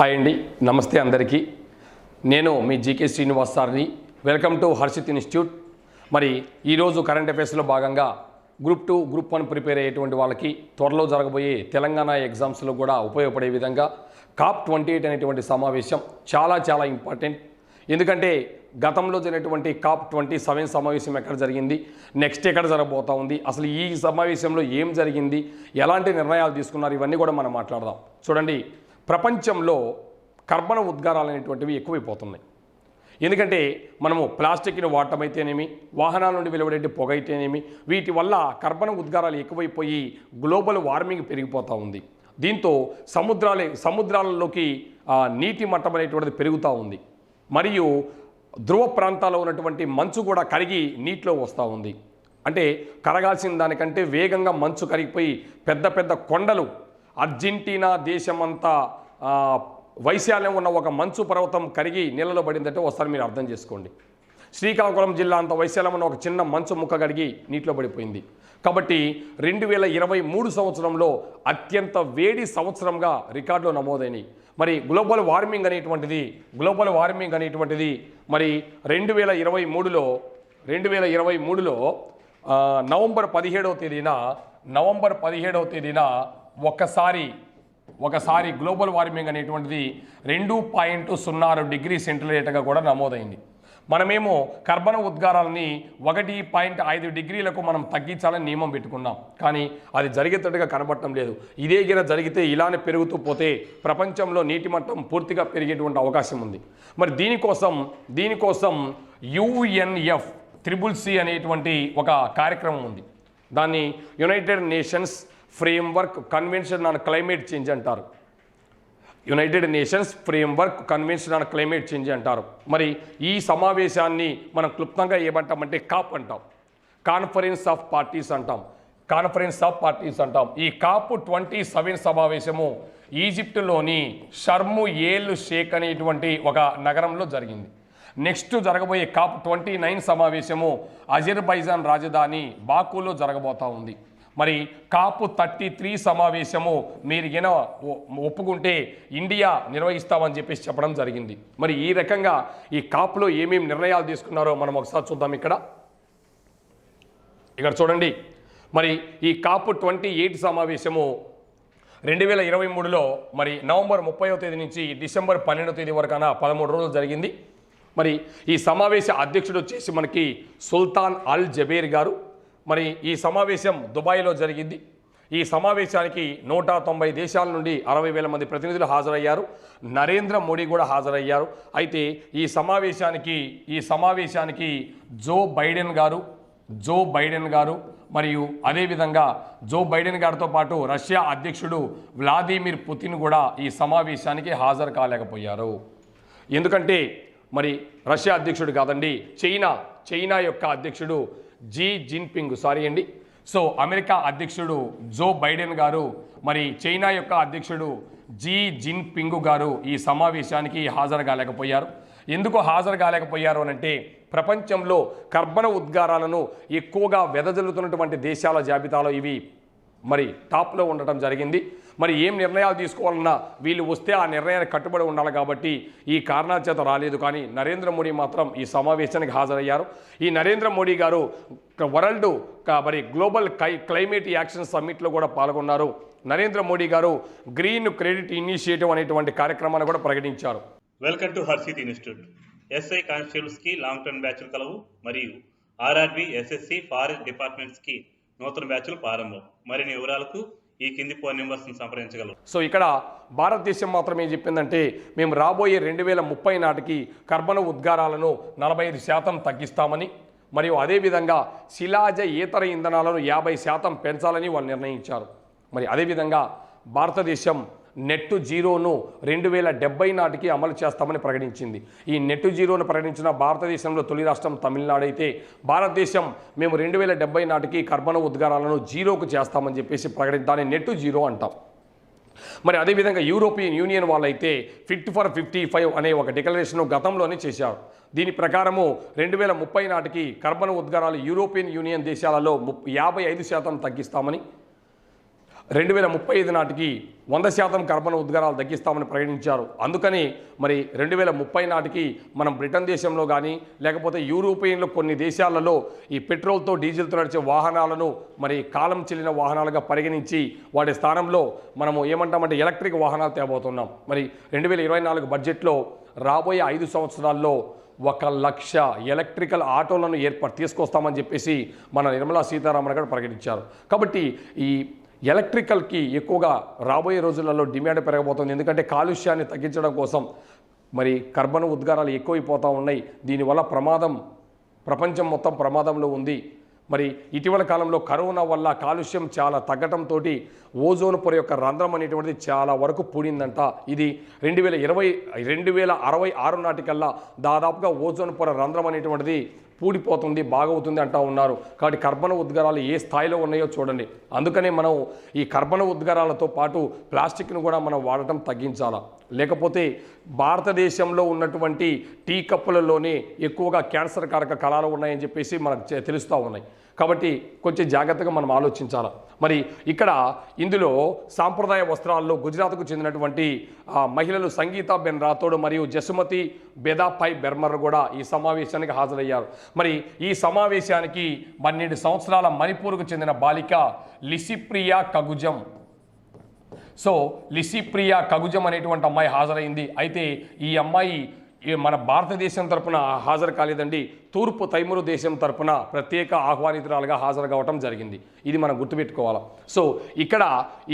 Hi అండి, నమస్తే అందరికీ. నేను మీ జీకే శ్రీనివాస్ సార్ని. Welcome to Harshit institute. మరి ఈరోజు కరెంట్ అఫైర్స్లో భాగంగా గ్రూప్ 2, గ్రూప్ 1 ప్రిపేర్ అయ్యేటువంటి వాళ్ళకి త్వరలో జరగబోయే తెలంగాణ ఎగ్జామ్స్లో కూడా ఉపయోగపడే విధంగా COP28 అనేటువంటి సమావేశం చాలా ఇంపార్టెంట్. ఎందుకంటే గతంలో జరిగినటువంటి COP27 సమావేశం ఎక్కడ జరిగింది, నెక్స్ట్ ఎక్కడ జరగబోతా ఉంది, అసలు ఈ సమావేశంలో ఏం జరిగింది, ఎలాంటి నిర్ణయాలు తీసుకున్నారు, ఇవన్నీ కూడా మనం మాట్లాడదాం. చూడండి, ప్రపంచంలో కర్బన ఉద్గారాలు అనేటువంటివి ఎక్కువైపోతున్నాయి. ఎందుకంటే మనము ప్లాస్టిక్ని వాడటం అయితేనేమి, వాహనాల నుండి వెలువడే పొగ అయితేనేమి, వీటి వల్ల కర్బన ఉద్గారాలు ఎక్కువైపోయి గ్లోబల్ వార్మింగ్ పెరిగిపోతూ ఉంది. దీంతో సముద్రాలలోకి నీటి మట్టం అనేటువంటిది పెరుగుతూ ఉంది. మరియు ధ్రువ ప్రాంతాల్లో ఉన్నటువంటి మంచు కూడా కరిగి నీటిలో వస్తూ ఉంది. అంటే కరగాల్సిన దానికంటే వేగంగా మంచు కరిగిపోయి పెద్ద కొండలు, అర్జెంటీనా దేశమంతా వైశాల్యం ఉన్న ఒక మంచు పర్వతం కరిగి నీళ్ళలో పడిందంటే ఒకసారి మీరు అర్థం చేసుకోండి. శ్రీకాకుళం జిల్లా అంత వైశాల్యం ఉన్న ఒక చిన్న మంచు ముక్క కడిగి నీటిలో పడిపోయింది. కాబట్టి 2023 సంవత్సరంలో అత్యంత వేడి సంవత్సరంగా రికార్డులో నమోదైనవి. మరి గ్లోబల్ వార్మింగ్ అనేటువంటిది మరి 2023లో నవంబర్ 17వ తేదీన ఒకసారి గ్లోబల్ వార్మింగ్ అనేటువంటిది 2.06 డిగ్రీ సెంటీగ్రేడ్గా కూడా నమోదైంది. మనమేమో కర్బన ఉద్గారాలని 1.5 డిగ్రీలకు మనం తగ్గించాలని నియమం పెట్టుకున్నాం. కానీ అది జరిగేటట్టుగా కనబడటం లేదు. ఇదే గిన జరిగితే ఇలానే పెరుగుతూ పోతే ప్రపంచంలో నీటి మట్టం పూర్తిగా పెరిగేటువంటి అవకాశం ఉంది. మరి దీనికోసం UNFCCC అనేటువంటి ఒక కార్యక్రమం ఉంది. దాన్ని United nations framework convention on climate change అంటారు. మరి ఈ సమావేశాన్ని మనం క్లుప్తంగా ఏమంటామంటే కాప్ అంటాం, కాన్ఫరెన్స్ ఆఫ్ పార్టీస్ అంటాం. ఈ COP27 సమావేశము ఈజిప్టులోని షర్ము ఎల్ షేక్ అనేటువంటి ఒక నగరంలో జరిగింది. నెక్స్ట్ జరగబోయే COP29 సమావేశము అజర్బైజాన్ రాజధాని బాకులో జరగబోతా ఉంది. మరి COP33 సమావేశము మీరు ఒప్పుకుంటే ఇండియా నిర్వహిస్తామని చెప్పడం జరిగింది. మరి ఈ రకంగా ఈ COPలో ఏమేమి నిర్ణయాలు తీసుకున్నారో మనం ఒకసారి చూద్దాం. ఇక్కడ చూడండి, మరి ఈ COP28 సమావేశము 2023లో మరి నవంబర్ 30వ తేదీ నుంచి డిసెంబర్ 12వ తేదీ వరకు 13 రోజులు జరిగింది. మరి ఈ సమావేశ అధ్యక్షుడు వచ్చేసి మనకి సుల్తాన్ అల్ జబేర్ గారు. మరి ఈ సమావేశం దుబాయ్లో జరిగింది. ఈ సమావేశానికి 190 దేశాల నుండి 60,000 మంది ప్రతినిధులు హాజరయ్యారు. నరేంద్ర మోడీ కూడా హాజరయ్యారు. అయితే ఈ సమావేశానికి జో బైడెన్ గారు మరియు అదేవిధంగా జో బైడెన్ గారితో పాటు రష్యా అధ్యక్షుడు వ్లాదిమిర్ పుతిన్ కూడా ఈ సమావేశానికి హాజరు కాలేకపోయారు. ఎందుకంటే మరి రష్యా అధ్యక్షుడు కాదండి, చైనా యొక్క అధ్యక్షుడు జీ జిన్పింగ్, సో అమెరికా అధ్యక్షుడు జో బైడెన్ గారు, మరి చైనా యొక్క అధ్యక్షుడు జీ జిన్పింగ్ గారు ఈ సమావేశానికి హాజరు కాలేకపోయారు. ఎందుకు హాజరు కాలేకపోయారు అనంటే ప్రపంచంలో కర్బన ఉద్గారాలను ఎక్కువగా వెదజల్లుతున్నటువంటి దేశాల జాబితాలో ఇవి మరి టాప్లో ఉండటం జరిగింది. మరి ఏం నిర్ణయాలు తీసుకోవాలన్నా వీళ్ళు వస్తే ఆ నిర్ణయానికి కట్టుబడి ఉండాలి. కాబట్టి ఈ కారణాల చేత రాలేదు. కానీ నరేంద్ర మోడీ మాత్రం ఈ సమావేశానికి హాజరయ్యారు. ఈ నరేంద్ర మోడీ గారు వరల్డ్ మరి గ్లోబల్ క్లైమేట్ యాక్షన్ సమ్మిట్లో కూడా పాల్గొన్నారు. నరేంద్ర మోడీ గారు గ్రీన్ క్రెడిట్ ఇనిషియేటివ్ అనేటువంటి కార్యక్రమాన్ని కూడా ప్రకటించారు. Welcome to Harshit institute. SI కానిస్టేబుల్స్కి లాంగ్ టర్మ్ బ్యాచ్లు కలవు మరియు ఆర్ఆర్బి, SSC, ఫారెస్ట్ డిపార్ట్మెంట్స్కి నూతన బ్యాచ్లు ప్రారంభం. మరిన్ని వివరాలకు ఈ కింది ఫోన్ నెంబర్స్ని సంప్రదించగలరు. సో ఇక్కడ భారతదేశం మాత్రం ఏం చెప్పిందంటే మేము రాబోయే 2030 నాటికి కర్బన ఉద్గారాలను 45% తగ్గిస్తామని, మరియు అదేవిధంగా శిలాజయేతర ఇంధనాలను 50% పెంచాలని వాళ్ళు నిర్ణయించారు. మరి అదేవిధంగా భారతదేశం నెట్ జీరోను 2070 నాటికి అమలు చేస్తామని ప్రకటించింది. ఈ నెట్ జీరోను ప్రకటించిన భారతదేశంలో తొలి రాష్ట్రం తమిళనాడు అయితే, భారతదేశం మేము 2070 నాటికి కర్బన ఉద్గారాలను జీరోకు చేస్తామని చెప్పేసి దాన్ని నెట్ జీరో అంటాం. మరి అదేవిధంగా యూరోపియన్ యూనియన్ వాళ్ళైతే ఫిట్ ఫర్ 55 అనే ఒక డిక్లరేషన్ గతంలోనే చేశారు. దీని ప్రకారము 2030 నాటికి కర్బన ఉద్గారాలు యూరోపియన్ యూనియన్ దేశాలలో 55% తగ్గిస్తామని, 2035 నాటికి 100% కర్బన ఉద్గారాలు తగ్గిస్తామని ప్రకటించారు. అందుకని మరి 2030 నాటికి మనం బ్రిటన్ దేశంలో కానీ లేకపోతే యూరోపియన్లో కొన్ని దేశాలలో ఈ పెట్రోల్తో డీజిల్తో నడిచే వాహనాలను మరి కాలం చెల్లిన వాహనాలుగా పరిగణించి వాటి స్థానంలో మనము ఏమంటామంటే ఎలక్ట్రిక్ వాహనాలు తేబోతున్నాం. మరి 2024 బడ్జెట్లో రాబోయే 5 సంవత్సరాల్లో 1,00,000 ఎలక్ట్రికల్ ఆటోలను తీసుకొస్తామని చెప్పేసి మన నిర్మలా సీతారామన్ గారు ప్రకటించారు. కాబట్టి ఈ ఎలక్ట్రికల్కి ఎక్కువగా రాబోయే రోజులలో డిమాండ్ పెరగబోతుంది. ఎందుకంటే కాలుష్యాన్ని తగ్గించడం కోసం మరి కర్బన ఉద్గారాలు ఎక్కువైపోతూ ఉన్నాయి. దీనివల్ల ప్రపంచం మొత్తం ప్రమాదంలో ఉంది. మరి ఇటీవల కాలంలో కరోనా వల్ల కాలుష్యం చాలా తగ్గటంతో ఓజోన్ పొర యొక్క రంధ్రం అనేటువంటిది చాలా వరకు పూడిందంట. ఇది 2066 నాటికల్లా దాదాపుగా ఓజోన్ పొర రంధ్రం అనేటువంటిది పూడిపోతుంది, బాగవుతుంది అంటూ ఉన్నారు. కాబట్టి కర్బన ఉద్గారాలు ఏ స్థాయిలో ఉన్నాయో చూడండి. అందుకనే మనం ఈ కర్బన ఉద్గారాలతో పాటు ప్లాస్టిక్ను కూడా మనం వాడటం తగ్గించాలా. లేకపోతే భారతదేశంలో ఉన్నటువంటి టీ కప్పులలోనే ఎక్కువగా క్యాన్సర్ కారక కణాలు ఉన్నాయని చెప్పేసి మనకు తెలుస్తూ ఉన్నాయి. కాబట్టి కొంచెం జాగ్రత్తగా మనం ఆలోచించాలి. మరి ఇక్కడ ఇందులో సాంప్రదాయ వస్త్రాల్లో గుజరాత్కు చెందినటువంటి మహిళలు సంగీతా బెన్ రాథోడ్ మరియు జసుమతి బెదాపై బెర్మర్ కూడా ఈ సమావేశానికి హాజరయ్యారు. మరి ఈ సమావేశానికి 12 సంవత్సరాల మణిపూర్కు చెందిన బాలిక లిసిప్రియా కగుజం లిసిప్రియా కగుజం అనేటువంటి అమ్మాయి హాజరైంది. అయితే ఈ అమ్మాయి మన భారతదేశం తరపున హాజరు కాలేదండి, తూర్పు తైమూరు దేశం తరపున ప్రత్యేక ఆహ్వానితురాలుగా హాజరు కావటం జరిగింది. ఇది మనం గుర్తుపెట్టుకోవాలి. సో ఇక్కడ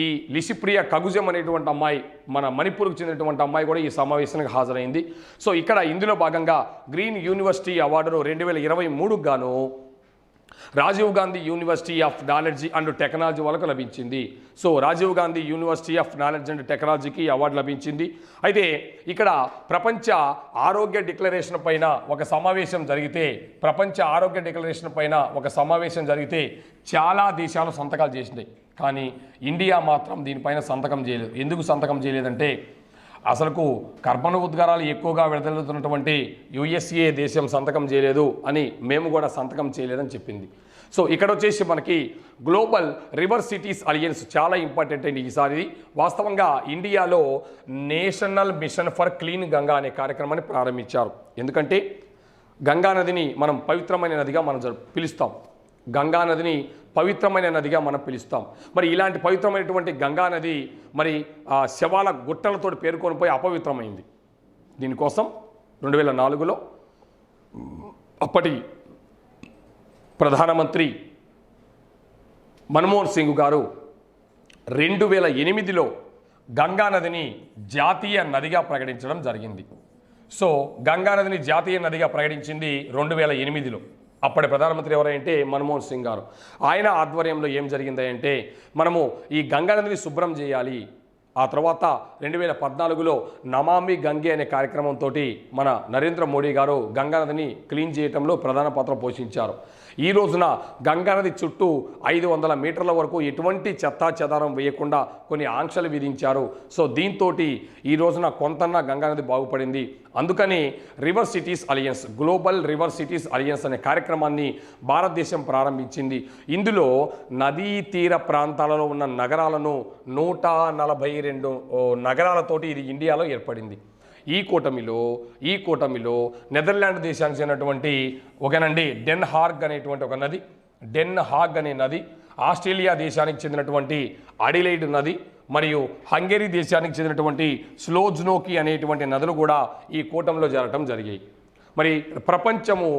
ఈ లిసిప్రియా కగుజం అనేటువంటి అమ్మాయి మన మణిపూర్కు చెందినటువంటి అమ్మాయి కూడా ఈ సమావేశానికి హాజరైంది. సో ఇక్కడ ఇందులో భాగంగా గ్రీన్ యూనివర్సిటీ అవార్డును 2023 గాను Rajiv Gandhi university of knowledge and technology వాళ్ళకు లభించింది. So Rajiv Gandhi university of knowledge and టెక్నాలజీకి అవార్డు లభించింది. అయితే ఇక్కడ ప్రపంచ ఆరోగ్య డిక్లరేషన్ పైన ఒక సమావేశం జరిగితే చాలా దేశాలు సంతకాలు చేసినాయి. కానీ ఇండియా మాత్రం దీనిపైన సంతకం చేయలేదు. ఎందుకు సంతకం చేయలేదంటే అసలుకు కర్బన ఉద్గారాలు ఎక్కువగా విడుదలవుతున్నటువంటి USA దేశం సంతకం చేయలేదు అని, మేము కూడా సంతకం చేయలేదని చెప్పింది. సో ఇక్కడ వచ్చేసి మనకి గ్లోబల్ రివర్ సిటీస్ అలియన్స్ చాలా ఇంపార్టెంట్ అండి. ఈసారి వాస్తవంగా ఇండియాలో national mission for clean Ganga అనే కార్యక్రమాన్ని ప్రారంభించారు. ఎందుకంటే గంగా నదిని మనం పవిత్రమైన నదిగా మనం పిలుస్తాం. గంగా నదిని పవిత్రమైన నదిగా మనం పిలుస్తాం. మరి ఇలాంటి పవిత్రమైనటువంటి గంగా నది మరి శవాల గుట్టలతో పేరుకొని పోయి అపవిత్రమైంది. దీనికోసం 2004లో అప్పటి ప్రధానమంత్రి మన్మోహన్ సింగ్ గారు 2008లో గంగా నదిని జాతీయ నదిగా ప్రకటించడం జరిగింది. సో గంగా నదిని జాతీయ నదిగా ప్రకటించింది 2008లో. అప్పటి ప్రధానమంత్రి ఎవరంటే మన్మోహన్ సింగ్ గారు. ఆయన ఆధ్వర్యంలో ఏం జరిగిందంటే మనము ఈ గంగా నదిని శుభ్రం చేయాలి. ఆ తర్వాత 2014లో నమామి గంగే అనే కార్యక్రమంతో మన నరేంద్ర మోడీ గారు గంగా నదిని క్లీన్ చేయడంలో ప్రధాన పాత్ర పోషించారు. ఈ రోజున గంగా నది చుట్టూ 500 మీటర్ల వరకు ఎటువంటి చెత్తా చెదారం వేయకుండా కొన్ని ఆంక్షలు విధించారు. సో దీంతో ఈ రోజున కొంతన్నా గంగా నది బాగుపడింది. అందుకని River Cities Alliance, global River Cities Alliance అనే కార్యక్రమాన్ని భారతదేశం ప్రారంభించింది. ఇందులో నదీ తీర ప్రాంతాలలో ఉన్న నగరాలను 142 నగరాలతోటి ఇది ఇండియాలో ఏర్పడింది. ఈ కూటమిలో నెదర్లాండ్ దేశానికి చెందినటువంటి డెన్ హాగ్ అనేటువంటి ఒక నది, డెన్ హాగ్ అనే నది, ఆస్ట్రేలియా దేశానికి చెందినటువంటి అడిలైడ్ నది మరియు హంగరీ దేశానికి చెందినటువంటి స్లోజ్నోకి అనేటువంటి నదులు కూడా ఈ కూటమిలో జరగటం జరిగాయి. మరి ప్రపంచము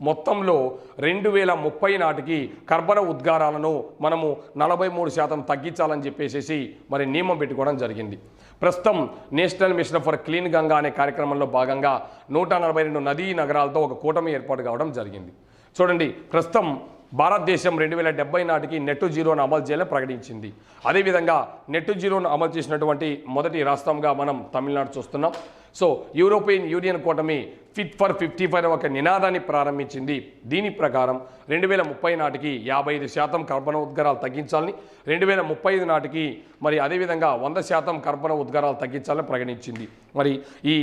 మొత్తంలో 2030 నాటికి కర్బన ఉద్గారాలను మనము 43% తగ్గించాలని చెప్పేసి మరి నియమం పెట్టుకోవడం జరిగింది. ప్రస్తుతం national mission for clean Ganga అనే కార్యక్రమంలో భాగంగా 142 నదీ నగరాలతో ఒక కూటమి ఏర్పాటు కావడం జరిగింది. చూడండి, ప్రస్తుతం భారతదేశం 2070 నాటికి నెట్ జీరోను అమలు చేయాలని ప్రకటించింది. అదేవిధంగా నెట్ జీరోను అమలు చేసినటువంటి మొదటి రాష్ట్రంగా మనం తమిళనాడు చూస్తున్నాం. సో యూరోపియన్ యూనియన్ కూటమి ఫిట్ ఫర్ 55 ఒక నినాదాన్ని ప్రారంభించింది. దీని ప్రకారం 2030 నాటికి 55% కర్బన ఉద్గారాలు తగ్గించాలని, 2035 నాటికి మరి అదేవిధంగా 100% కర్బన ఉద్గారాలు తగ్గించాలని ప్రకటించింది. మరి ఈ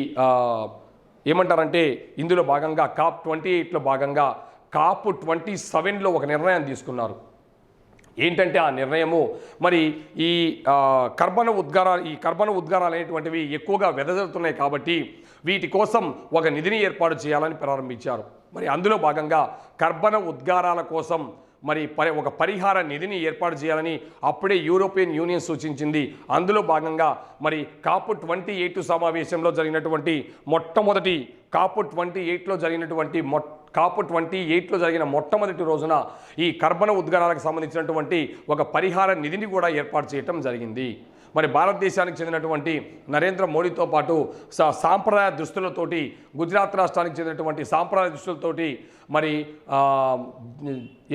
ఏమంటారంటే ఇందులో భాగంగా COP28లో భాగంగా COP27లో ఒక నిర్ణయం తీసుకున్నారు. ఏంటంటే ఆ నిర్ణయము మరి ఈ కర్బన ఉద్గారాలు అనేటువంటివి ఎక్కువగా వెదజల్లుతున్నాయి కాబట్టి వీటి కోసం ఒక నిధిని ఏర్పాటు చేయాలని ప్రారంభించారు. మరి అందులో భాగంగా కర్బన ఉద్గారాల కోసం మరి ఒక పరిహార నిధిని ఏర్పాటు చేయాలని అప్పుడే యూరోపియన్ యూనియన్ సూచించింది. అందులో భాగంగా మరి COP28 సమావేశంలో జరిగినటువంటి మొట్టమొదటి COP28లో జరిగిన మొట్టమొదటి రోజున ఈ కర్బన ఉద్గారాలకు సంబంధించినటువంటి ఒక పరిహార నిధిని కూడా ఏర్పాటు చేయటం జరిగింది. మరి భారతదేశానికి చెందినటువంటి నరేంద్ర మోడీతో పాటు సాంప్రదాయ దుస్తులతోటి గుజరాత్ రాష్ట్రానికి చెందినటువంటి సాంప్రదాయ దుస్తులతోటి మరి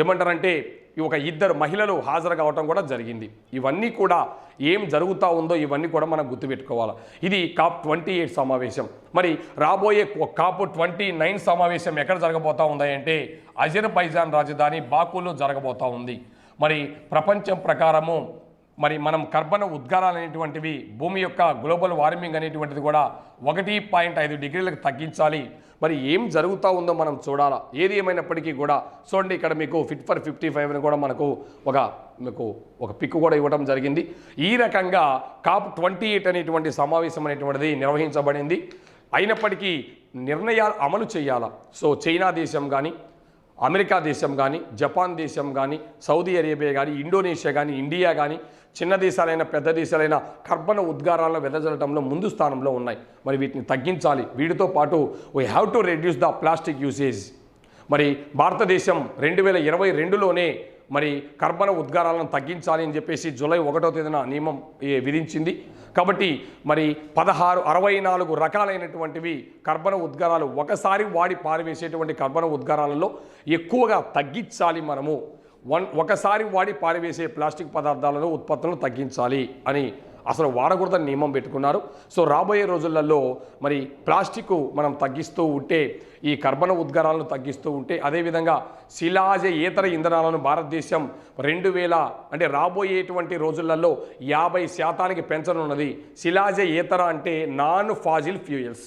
ఏమంటారంటే ఒక ఇద్దరు మహిళలు హాజరు కావటం కూడా జరిగింది. ఇవన్నీ కూడా ఏం జరుగుతూ ఉందో ఇవన్నీ కూడా మనం గుర్తుపెట్టుకోవాలి. ఇది COP28 సమావేశం. మరి రాబోయే COP29 సమావేశం ఎక్కడ జరగబోతూ ఉందంటే అజర్బైజాన్ రాజధాని బాకులో జరగబోతూ ఉంది. మరి ప్రపంచం ప్రకారము మరి మనం కర్బన ఉద్గారాలు అనేటువంటివి భూమి యొక్క గ్లోబల్ వార్మింగ్ అనేటువంటిది కూడా 1.5 డిగ్రీలకు తగ్గించాలి. మరి ఏం జరుగుతూ ఉందో మనం చూడాలా. ఏది ఏమైనప్పటికీ కూడా చూడండి, ఇక్కడ మీకు ఫిట్ ఫర్ 55 అని కూడా మీకు ఒక పిక్ కూడా ఇవ్వడం జరిగింది. ఈ రకంగా COP28 అనేటువంటి సమావేశం అనేటువంటిది నిర్వహించబడింది. అయినప్పటికీ నిర్ణయాలు అమలు చేయాలా. సో చైనా దేశం కానీ, అమెరికా దేశం కానీ, జపాన్ దేశం కానీ, సౌదీ అరేబియా కానీ, ఇండోనేషియా కానీ, ఇండియా కానీ, చిన్న దేశాలైన పెద్ద దేశాలైన కర్బన ఉద్గారాలను వెదజల్లడంలో ముందు స్థానంలో ఉన్నాయి. మరి వీటిని తగ్గించాలి. వీటితో పాటు we have to reduce the plastic usage. మరి భారతదేశం 2022లోనే మరి కర్బన ఉద్గారాలను తగ్గించాలి అని చెప్పేసి జూలై 1వ తేదీన నియమం విధించింది. కాబట్టి మరి 64 రకాలైనటువంటివి కర్బన ఉద్గారాలు ఒకసారి వాడి పారవేసేటువంటి కర్బన ఉద్గారాలలో ఎక్కువగా తగ్గించాలి. మనము ఒకసారి వాడి పారవేసే ప్లాస్టిక్ పదార్థాలను ఉత్పత్తులను తగ్గించాలి అని అసలు వాడకూడదని నియమం పెట్టుకున్నారు. సో రాబోయే రోజులలో మరి ప్లాస్టిక్ మనం తగ్గిస్తూ ఉంటే, ఈ కర్బన ఉద్గారాలను తగ్గిస్తూ ఉంటే, అదేవిధంగా శిలాజయేతర ఇంధనాలను భారతదేశం 2000 అంటే రాబోయేటువంటి రోజులలో 50% పెంచనున్నది. శిలాజయేతర అంటే non fossil fuels.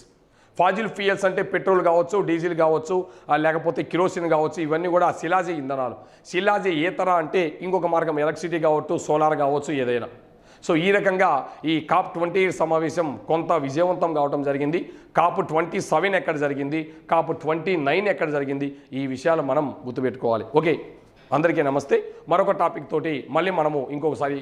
Fossil fuels అంటే పెట్రోల్ కావచ్చు, డీజిల్ కావచ్చు, లేకపోతే కిరోసిన్ కావచ్చు, ఇవన్నీ కూడా శిలాజ ఇంధనాలు. శిలాజయేతర అంటే ఇంకొక మార్గం ఎలక్ట్రిసిటీ కావచ్చు, సోలార్ కావచ్చు, ఏదైనా. సో ఈ రకంగా ఈ COP28 సమావేశం కొంత విజయవంతం కావడం జరిగింది. COP27 ఎక్కడ జరిగింది, COP29 ఎక్కడ జరిగింది, ఈ విషయాలు మనం గుర్తుపెట్టుకోవాలి. ఓకే, అందరికీ నమస్తే. మరొక టాపిక్ తోటి మళ్ళీ మనము ఇంకొకసారి